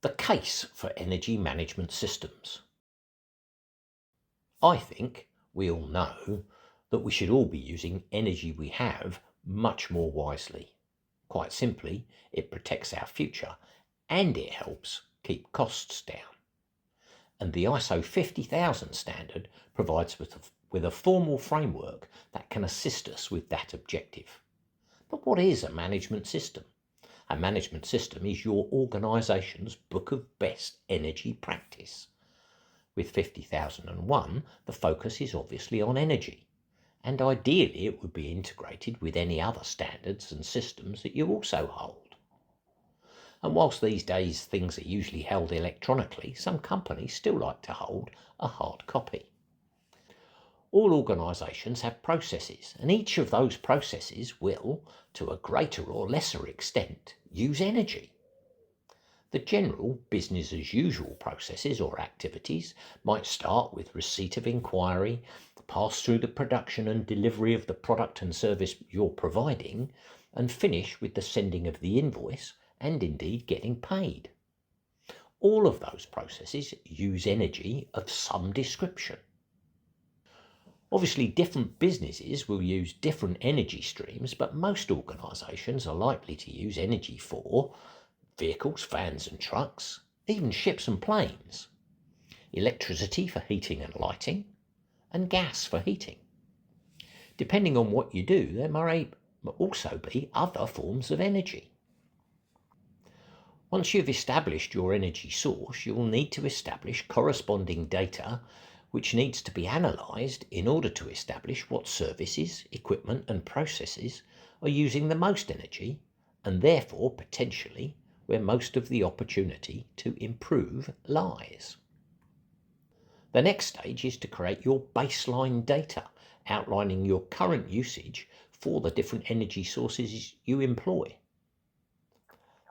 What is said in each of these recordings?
The case for energy management systems. I think we all know that we should all be using energy we have much more wisely. Quite simply, it protects our future and it helps keep costs down. And the ISO 50000 standard provides with a formal framework that can assist us with that objective. But what is a management system? A management system is your organisation's book of best energy practice. With 50001, the focus is obviously on energy, and ideally it would be integrated with any other standards and systems that you also hold. And whilst these days things are usually held electronically, some companies still like to hold a hard copy. All organisations have processes, and each of those processes will, to a greater or lesser extent, use energy. The general business as usual processes or activities might start with receipt of inquiry, pass through the production and delivery of the product and service you're providing, and finish with the sending of the invoice and indeed getting paid. All of those processes use energy of some description. Obviously, different businesses will use different energy streams, but most organisations are likely to use energy for vehicles, vans and trucks, even ships and planes, electricity for heating and lighting, and gas for heating. Depending on what you do, there may also be other forms of energy. Once you've established your energy source, you'll need to establish corresponding data which needs to be analysed in order to establish what services, equipment and processes are using the most energy and therefore potentially where most of the opportunity to improve lies. The next stage is to create your baseline data outlining your current usage for the different energy sources you employ.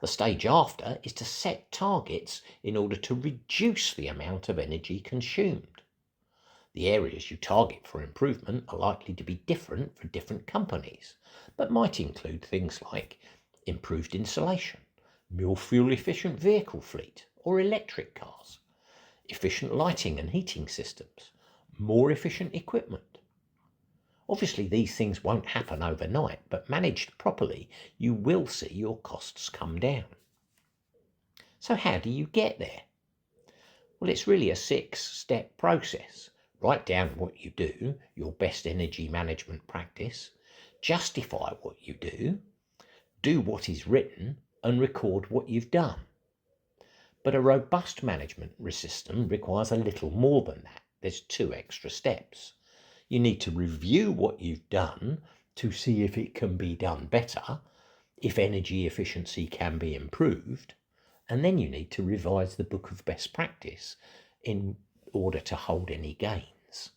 The stage after is to set targets in order to reduce the amount of energy consumed. The areas you target for improvement are likely to be different for different companies, but might include things like improved insulation, more fuel-efficient vehicle fleet or electric cars, efficient lighting and heating systems, more efficient equipment. Obviously, these things won't happen overnight, but managed properly, you will see your costs come down. So how do you get there? Well, it's really a 6-step process. Write down what you do, your best energy management practice, justify what you do what is written, and record what you've done. But a robust management system requires a little more than that. There's 2 extra steps. You need to review what you've done to see if it can be done better, if energy efficiency can be improved, and then you need to revise the book of best practice in order to hold any gains.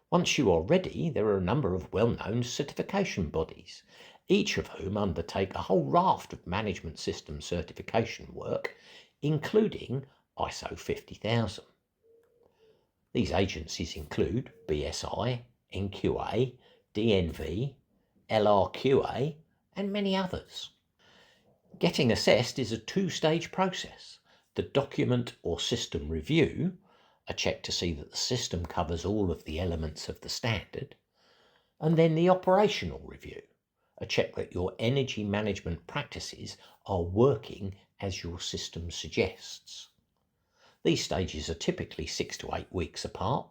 Once you are ready, there are a number of well-known certification bodies, each of whom undertake a whole raft of management system certification work, including ISO 50000. These agencies include BSI, NQA, DNV, LRQA, and many others. Getting assessed is a 2-stage process. The document or system review, a check to see that the system covers all of the elements of the standard, and then the operational review, a check that your energy management practices are working as your system suggests. These stages are typically 6 to 8 weeks apart,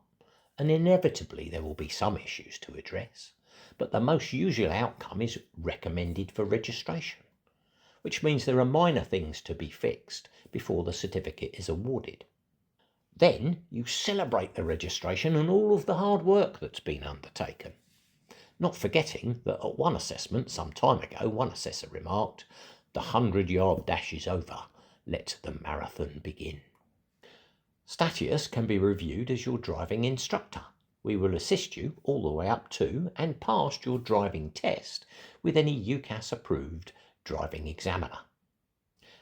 and inevitably there will be some issues to address, but the most usual outcome is recommended for registration, which means there are minor things to be fixed before the certificate is awarded. Then you celebrate the registration and all of the hard work that's been undertaken. Not forgetting that at one assessment some time ago, one assessor remarked, "The 100-yard dash is over. Let the marathon begin." Statius can be reviewed as your driving instructor. We will assist you all the way up to and past your driving test with any UCAS-approved driving examiner.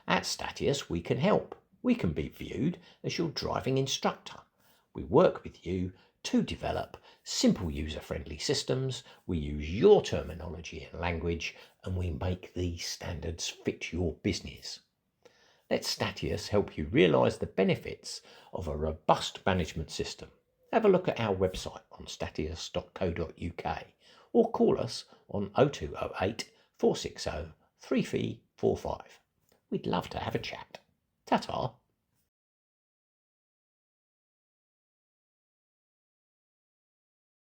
At Statius, we can help. We can be viewed as your driving instructor. We work with you to develop simple user-friendly systems. We use your terminology and language, and we make these standards fit your business. Let Statius help you realise the benefits of a robust management system. Have a look at our website on statius.co.uk or call us on 0208 460 3345. We'd love to have a chat. Ta-ta.